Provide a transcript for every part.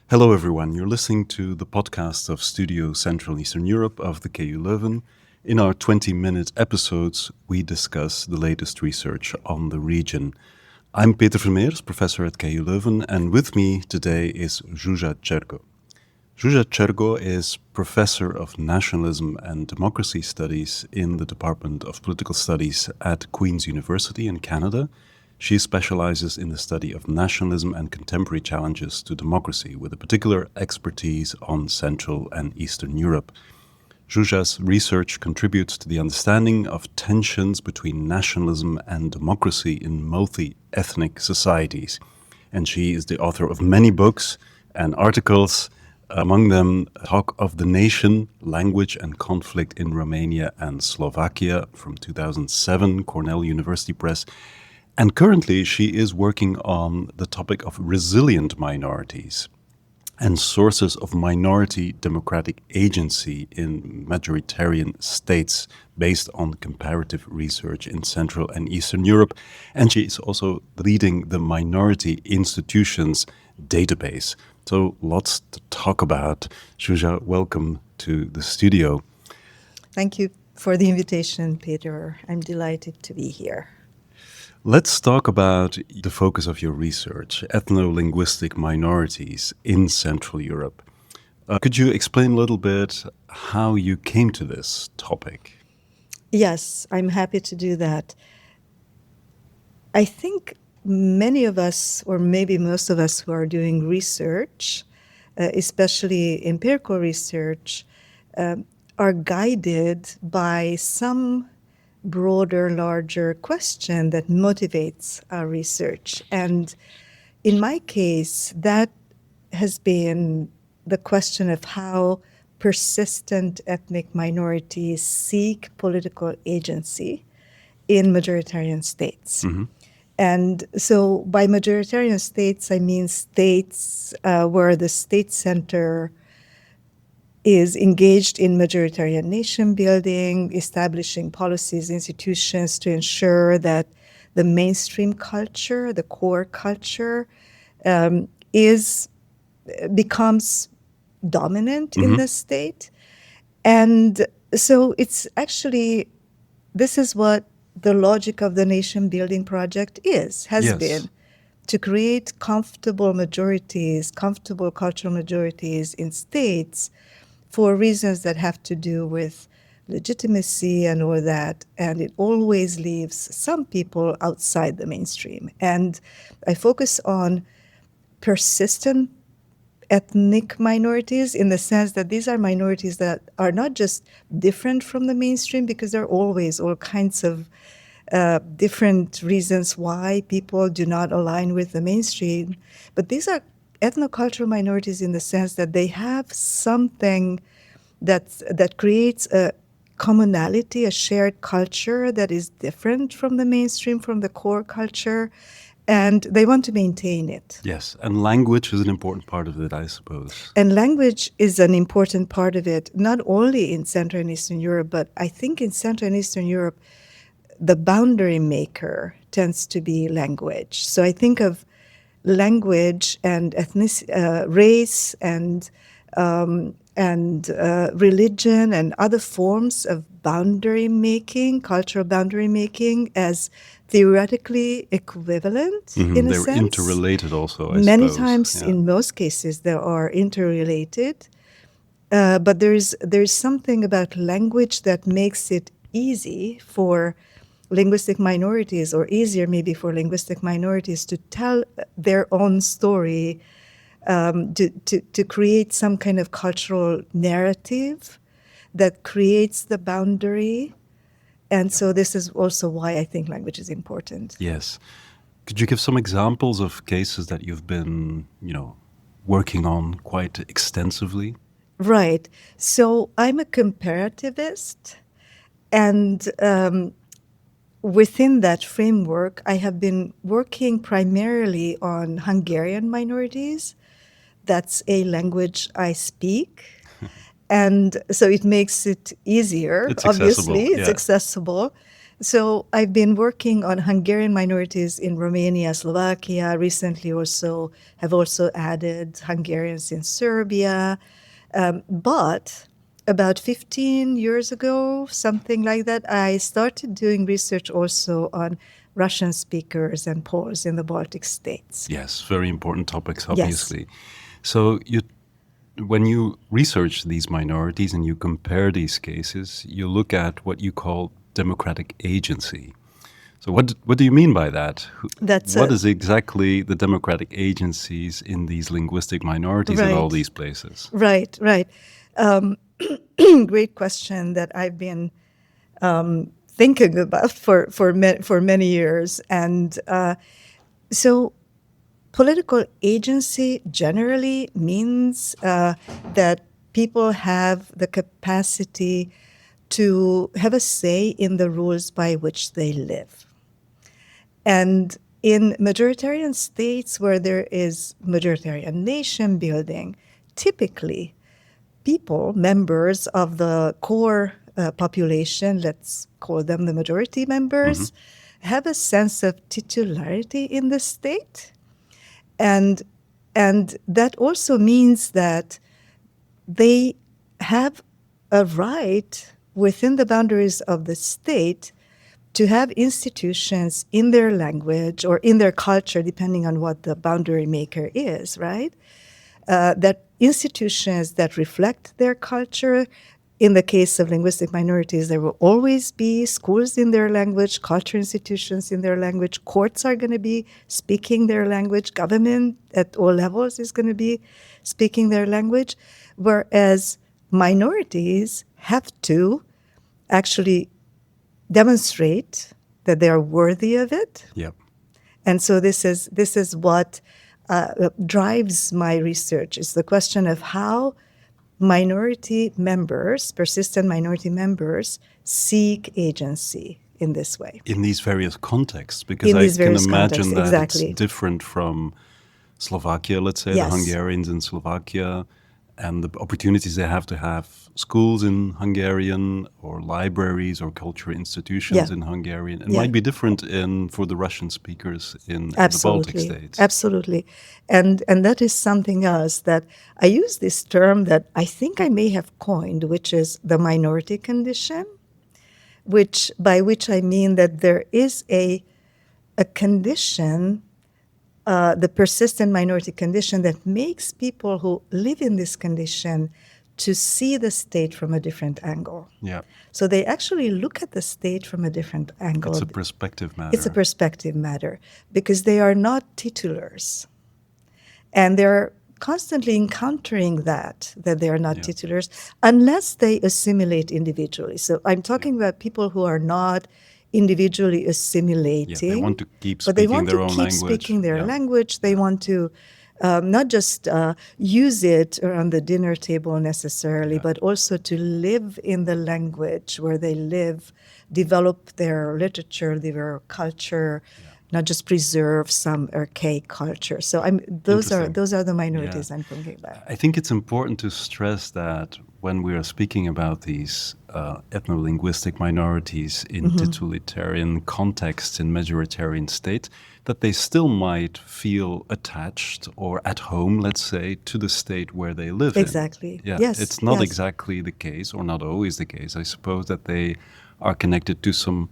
Hello, everyone. You're listening to the podcast of Studio Central and Eastern Europe of the KU Leuven. In our 20-minute episodes, we discuss the latest research on the region. I'm Peter Vermeersch, professor at KU Leuven, and with me today is Zsuzsa Csergő. Zsuzsa Csergő is professor of Nationalism and Democracy Studies in the Department of Political Studies at Queen's University in Canada. She specializes in the study of nationalism and contemporary challenges to democracy, with a particular expertise on Central and Eastern Europe. Zsuzsa's research contributes to the understanding of tensions between nationalism and democracy in multi-ethnic societies. And she is the author of many books and articles, among them Talk of the Nation, Language and Conflict in Romania and Slovakia from 2007, Cornell University Press. And currently, she is working on the topic of resilient minorities and sources of minority democratic agency in majoritarian states based on comparative research in Central and Eastern Europe. And she is also leading the Minority Institutions database. So lots to talk about. Zsuzsa, welcome to the studio. Thank you for the invitation, Peter. I'm delighted to be here. Let's talk about the focus of your research, ethno-linguistic minorities in Central Europe. Could you explain a little bit how you came to this topic? Yes, I'm happy to do that. I think many of us, or maybe most of us who are doing research, especially empirical research, are guided by some broader, larger question that motivates our research. And in my case, that has been the question of how persistent ethnic minorities seek political agency in majoritarian states. Mm-hmm. And so by majoritarian states, I mean states where the state center is engaged in majoritarian nation building, establishing policies, institutions to ensure that the mainstream culture, the core culture, becomes dominant in the state. And so it's actually, this is what the logic of the nation building project has been, to create comfortable majorities, comfortable cultural majorities in states for reasons that have to do with legitimacy and all that, and it always leaves some people outside the mainstream. And I focus on persistent ethnic minorities in the sense that these are minorities that are not just different from the mainstream, because there are always all kinds of different reasons why people do not align with the mainstream, but these are ethnocultural minorities in the sense that they have something that creates a commonality, a shared culture that is different from the mainstream, from the core culture, and they want to maintain it. Yes, and language is an important part of it, I suppose. And language is an important part of it, not only in Central and Eastern Europe, but I think in Central and Eastern Europe, the boundary maker tends to be language. So I think of language and race and religion and other forms of boundary making, cultural boundary making, as theoretically equivalent in a sense. They're interrelated also, I Many suppose. times, in most cases, they are interrelated. But there's something about language that makes it easy for linguistic minorities, or easier maybe for linguistic minorities, to tell their own story, to create some kind of cultural narrative that creates the boundary. And so this is also why I think language is important. Yes. Could you give some examples of cases that you've been, working on quite extensively? Right. So I'm a comparativist, and within that framework, I have been working primarily on Hungarian minorities. That's a language I speak. And so it makes it easier, It's obviously. accessible, It's accessible. So I've been working on Hungarian minorities in Romania, Slovakia. Recently also have also added Hungarians in Serbia. But about 15 years ago, something like that, I started doing research also on Russian speakers and Poles in the Baltic states. Yes, very important topics, Yes. obviously. So when you research these minorities and you compare these cases, you look at what you call democratic agency. So what do you mean by that? What is exactly the democratic agencies in these linguistic minorities in all these places? Right. Great question that I've been thinking about for many years. And so political agency generally means that people have the capacity to have a say in the rules by which they live. And in majoritarian states where there is majoritarian nation building, typically people, members of the core population, let's call them the majority members, have a sense of titularity in the state. And that also means that they have a right within the boundaries of the state to have institutions in their language or in their culture, depending on what the boundary maker is, right? That institutions that reflect their culture. In the case of linguistic minorities, there will always be schools in their language, culture institutions in their language, courts are going to be speaking their language, government at all levels is going to be speaking their language, whereas minorities have to actually demonstrate that they are worthy of it. Yep. And so this is what drives my research. It's the question of how minority members, persistent minority members, seek agency in this way. In these various contexts, because I can imagine that exactly. It's different from Slovakia, let's say, Yes. the Hungarians in Slovakia, and the opportunities they have to have schools in Hungarian or libraries or cultural institutions in Hungarian. It might be different for the Russian speakers in the Baltic states. Absolutely. And that is something else that I use this term that I think I may have coined, which is the minority condition, by which I mean that there is a condition, the persistent minority condition, that makes people who live in this condition to see the state from a different angle. Yeah. So they actually look at the state from a different angle. It's a perspective matter. It's a perspective matter because they are not titulars. And they're constantly encountering that they are not titulars unless they assimilate individually. So I'm talking about people who are not individually assimilating. They want to keep but they speaking want their to own keep language. speaking their language. They want to not just use it around the dinner table necessarily, but also to live in the language where they live, develop their literature, their culture, not just preserve some archaic culture. So those are the minorities I'm thinking about. I think it's important to stress that when we are speaking about these ethno-linguistic minorities in totalitarian contexts in majoritarian states, that they still might feel attached or at home, let's say, to the state where they live Exactly. in. Yes. It's not exactly the case, or not always the case. I suppose that they are connected to some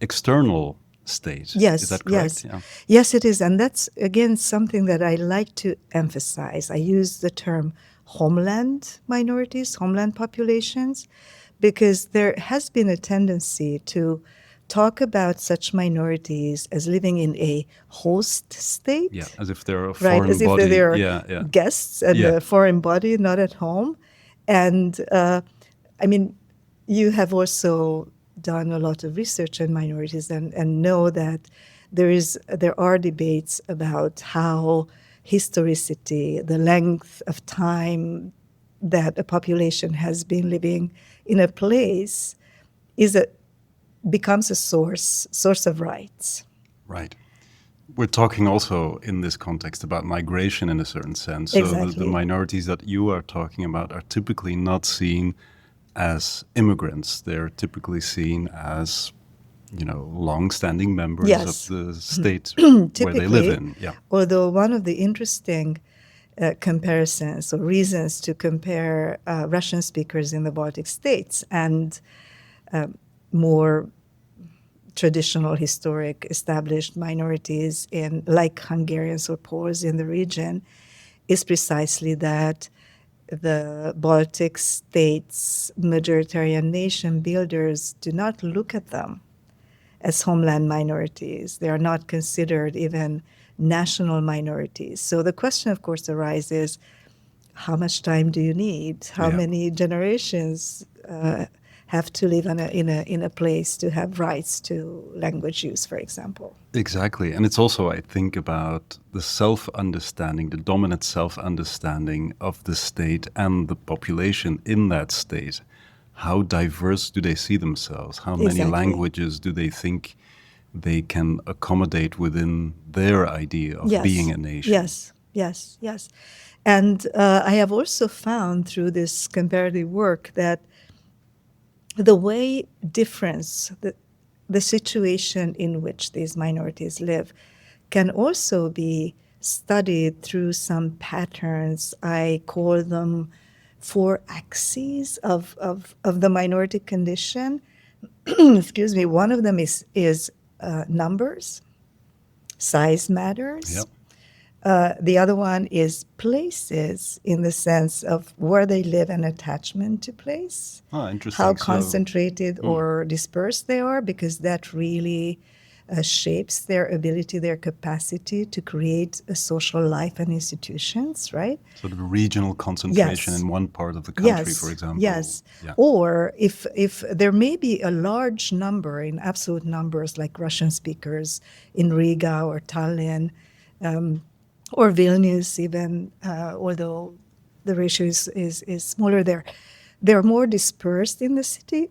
external state. Yes. Is that correct? Yes, it is. And that's, again, something that I like to emphasize. I use the term homeland minorities, homeland populations, because there has been a tendency to talk about such minorities as living in a host state. Yeah, as if they're a foreign body. As if they're guests and a foreign body, not at home. And, you have also done a lot of research on minorities and know that there are debates about how historicity, the length of time that a population has been living in a place, becomes a source of rights. Right. We're talking also in this context about migration in a certain sense. So Exactly. the minorities that you are talking about are typically not seen as immigrants. They're typically seen as, long-standing members Yes. of the state where they live Typically, in. Yeah. although one of the interesting comparisons or reasons to compare Russian speakers in the Baltic states and more traditional, historic, established minorities like Hungarians or Poles in the region is precisely that the Baltic states' majoritarian nation builders do not look at them as homeland minorities. They are not considered even national minorities. So the question, of course, arises, how much time do you need? How many generations have to live in a place to have rights to language use, for example? Exactly. And it's also, I think, about the self-understanding, the dominant self-understanding of the state and the population in that state. How diverse do they see themselves? How many languages do they think they can accommodate within their idea of being a nation? Yes. And I have also found through this comparative work that the way the situation in which these minorities live can also be studied through some patterns. I call them 4 axes of the minority condition. Excuse me. One of them is numbers. Size matters. Yep. The other one is places, in the sense of where they live and attachment to place. Interesting. How concentrated or dispersed they are, because that really shapes their ability, their capacity to create a social life and institutions, right? So the regional concentration in one part of the country, for example. Yes. Yeah. Or if there may be a large number in absolute numbers, like Russian speakers in Riga or Tallinn, or Vilnius even, although the ratio is smaller there. They're more dispersed in the city.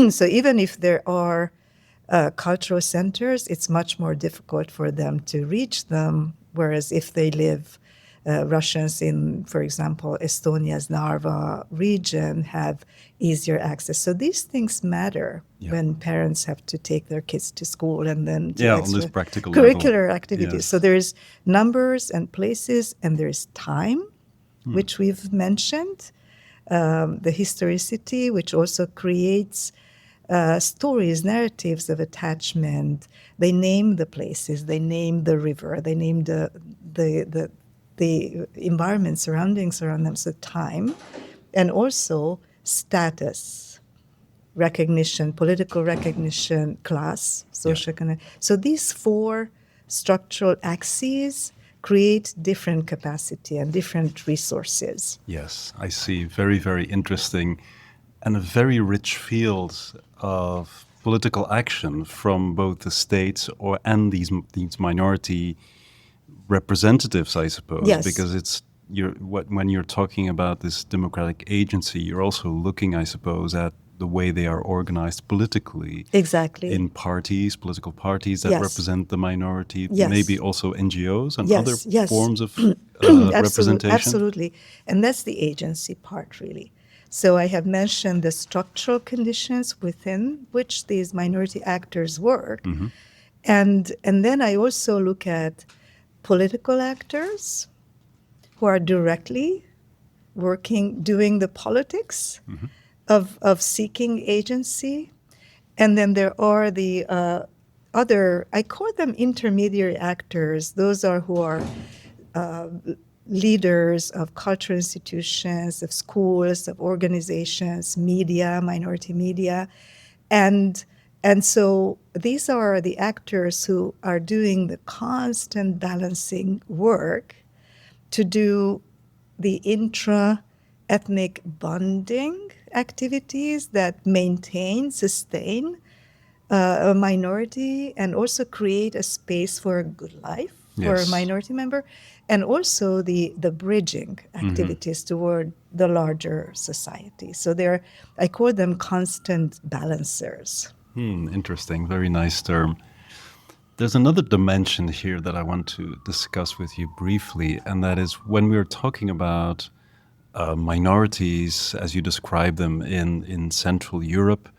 So even if there are cultural centers, it's much more difficult for them to reach them, whereas if they live, Russians in, for example, Estonia's Narva region have easier access. So these things matter when parents have to take their kids to school and then to on this practical curricular level. activities. Yes. So there's numbers and places, and there's time, which we've mentioned, the historicity, which also creates stories, narratives of attachment. They name the places, they name the river, they name the environment, surroundings around them, so time, and also status, recognition, political recognition, class, social connection. So these 4 structural axes create different capacity and different resources. Yes, I see. Very, very interesting, and a very rich field of political action from both the states and these minority representatives, I suppose. Yes. Because when you're talking about this democratic agency, you're also looking, I suppose, at the way they are organized politically. Exactly. In parties, political parties that represent the minority, maybe also NGOs and other forms of representation. Absolutely. And that's the agency part, really. So I have mentioned the structural conditions within which these minority actors work. And then I also look at political actors who are directly working, doing the politics of seeking agency. And then there are the other, I call them intermediary actors. Those are who are leaders of cultural institutions, of schools, of organizations, media, minority media. And so these are the actors who are doing the constant balancing work to do the intra-ethnic bonding activities that maintain, sustain a minority and also create a space for a good life for a minority member, and also the bridging activities toward the larger society. So I call them constant balancers. Interesting. Very nice term. There's another dimension here that I want to discuss with you briefly, and that is when we're talking about minorities, as you describe them in Central Europe,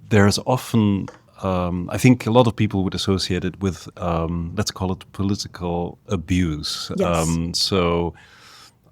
there's often, I think a lot of people would associate it with, let's call it political abuse. Yes. So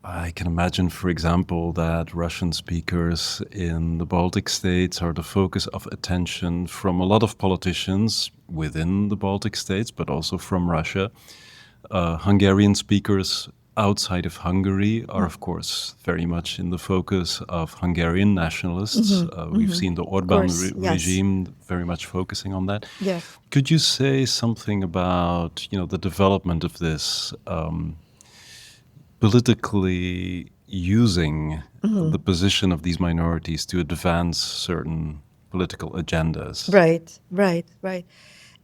I can imagine, for example, that Russian speakers in the Baltic states are the focus of attention from a lot of politicians within the Baltic states, but also from Russia. Hungarian speakers outside of Hungary are, of course, very much in the focus of Hungarian nationalists. We've seen the Orban Yes. regime very much focusing on that. Yeah. Could you say something about, the development of this politically using the position of these minorities to advance certain political agendas? Right.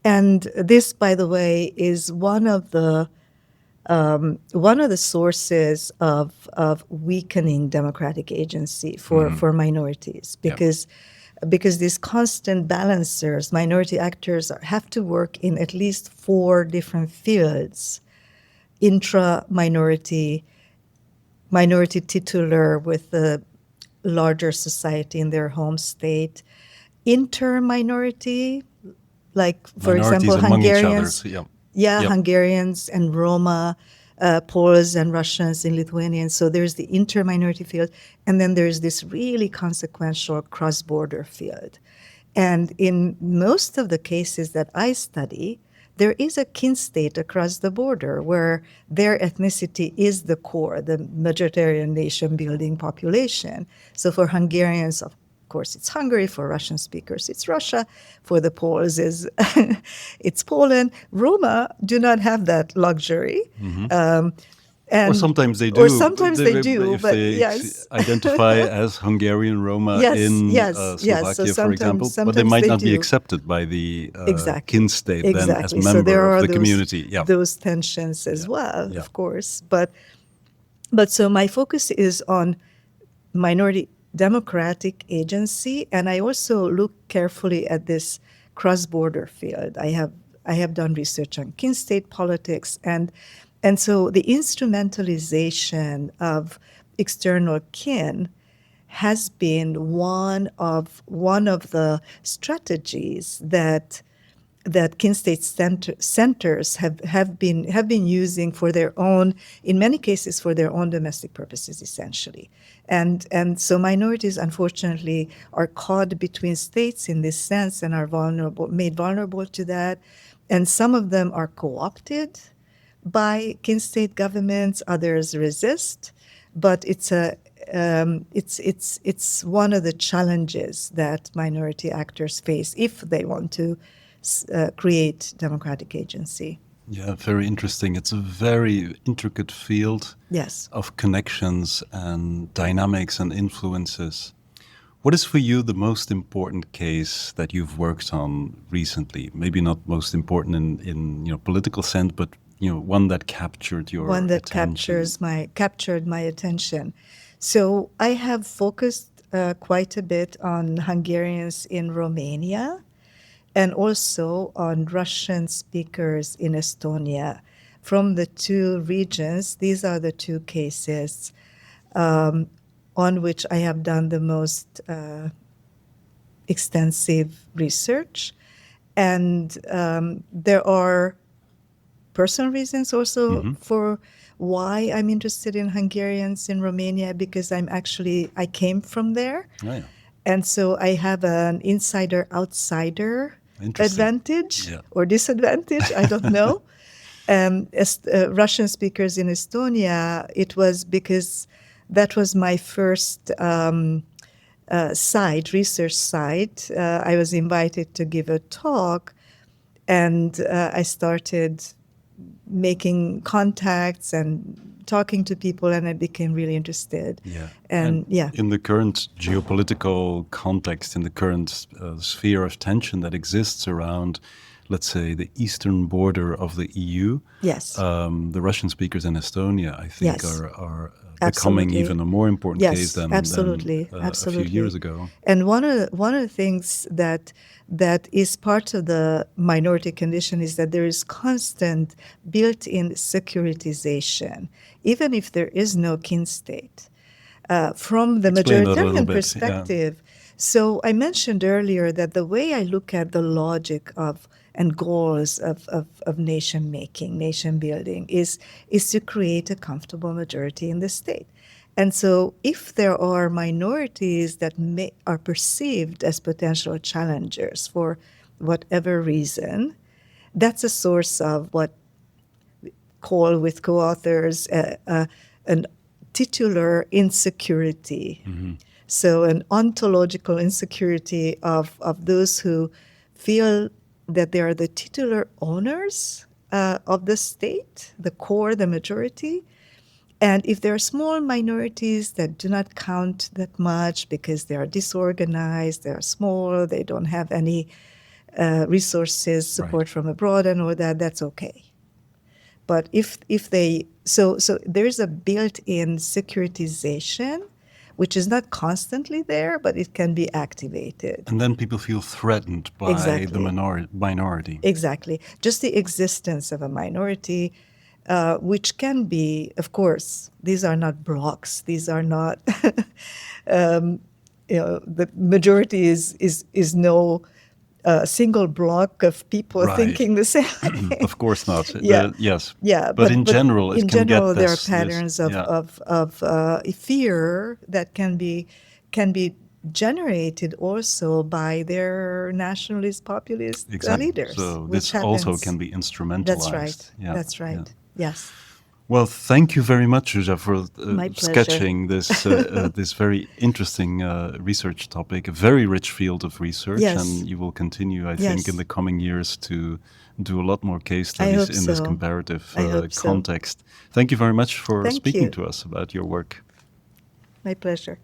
And this, by the way, is one of the sources of weakening democratic agency for minorities, because these constant balancers, minority actors, have to work in at least 4 different fields: intra-minority, minority titular with the larger society in their home state, inter-minority, like, for Minorities example, among each Hungarians. other. Yep. Yeah, Yep. Hungarians and Roma, Poles and Russians and Lithuanians. So there's the inter-minority field, and then there's this really consequential cross-border field. And in most of the cases that I study, there is a kin state across the border where their ethnicity is the core, the majoritarian nation-building population. So for Hungarians, of course, it's Hungary. For Russian speakers, it's Russia. For the Poles, it's Poland. Roma do not have that luxury. Or sometimes they do. Or sometimes they do, if but they yes. identify as Hungarian Roma Yes, in yes, Slovakia, yes. So for example, but they sometimes might they not be do. accepted by the Exactly. kin state then as Exactly. member So there are of the community. Yeah. those tensions as well, Yeah. of course. But so my focus is on minority democratic agency, and I also look carefully at this cross-border field. I have done research on kin state politics, and so the instrumentalization of external kin has been one of the strategies that kin state centers have been using for their own, in many cases, for their own domestic purposes, essentially. And so minorities, unfortunately, are caught between states in this sense and are made vulnerable to that. And some of them are co-opted by kin state governments, others resist. But it's one of the challenges that minority actors face if they want to create democratic agency. Yeah, very interesting. It's a very intricate field Yes. of connections and dynamics and influences. What is for you the most important case that you've worked on recently? Maybe not most important in political sense, but one that captured your one that attention. captured my attention. So I have focused quite a bit on Hungarians in Romania, and also on Russian speakers in Estonia. From the 2 regions, these are the 2 cases on which I have done the most extensive research. And there are personal reasons also for why I'm interested in Hungarians in Romania, because I came from there. Oh, yeah. And so I have an insider-outsider advantage or disadvantage, I don't know. As Russian speakers in Estonia, it was because that was my first research site. I was invited to give a talk, and I started making contacts and talking to people, and I became really interested. Yeah. And in the current geopolitical context, in the current sphere of tension that exists around, let's say, the eastern border of the EU, yes, the Russian speakers in Estonia, I think, Yes. are becoming Absolutely. even a more important Yes, case than absolutely. a few years ago. And one of the things that is part of the minority condition is that there is constant built-in securitization, even if there is no kin state. from the Explain that a little majoritarian bit, perspective. So I mentioned earlier that the way I look at the logic of and goals of nation making, nation building, is to create a comfortable majority in the state. And so if there are minorities that are perceived as potential challengers for whatever reason, that's a source of what we call with co-authors an titular insecurity. So an ontological insecurity of those who feel that they are the titular owners of the state, the core, the majority. And if there are small minorities that do not count that much because they are disorganized, they are small, they don't have any resources, support from abroad and all that, that's okay. But if they, so there's a built-in securitization, which is not constantly there, but it can be activated. And then people feel threatened by the minority. Exactly. Just the existence of a minority, which can be, of course, these are not blocks. These are not, the majority is no single block of people thinking the same way. Of course not. Yes. Yeah. But in general, it in can general, get there this, are patterns of fear that can be generated also by their nationalist populist leaders. So this also can be instrumentalized. That's right. Yeah. That's right. Yeah. Yes. Well, thank you very much, Zsuzsa, for My sketching this this very interesting research topic, a very rich field of research, Yes. and you will continue, I Yes. think, in the coming years to do a lot more case studies in this comparative context. Thank you very much for speaking to us about your work. My pleasure.